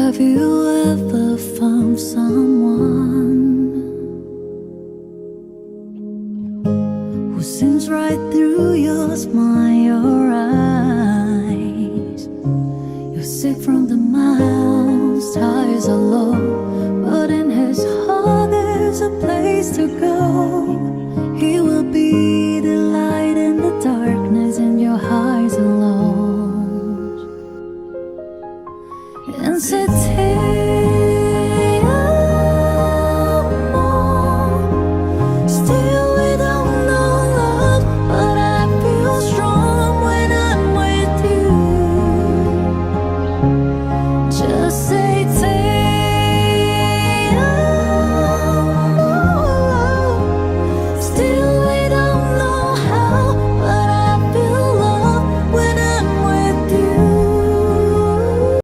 Have you ever found someone who seems right through your smile, your eyes? You're sick from the miles, tires are low, but in his heart there's a place to go. He will be the light in the darkness in your highs and lows. And sit here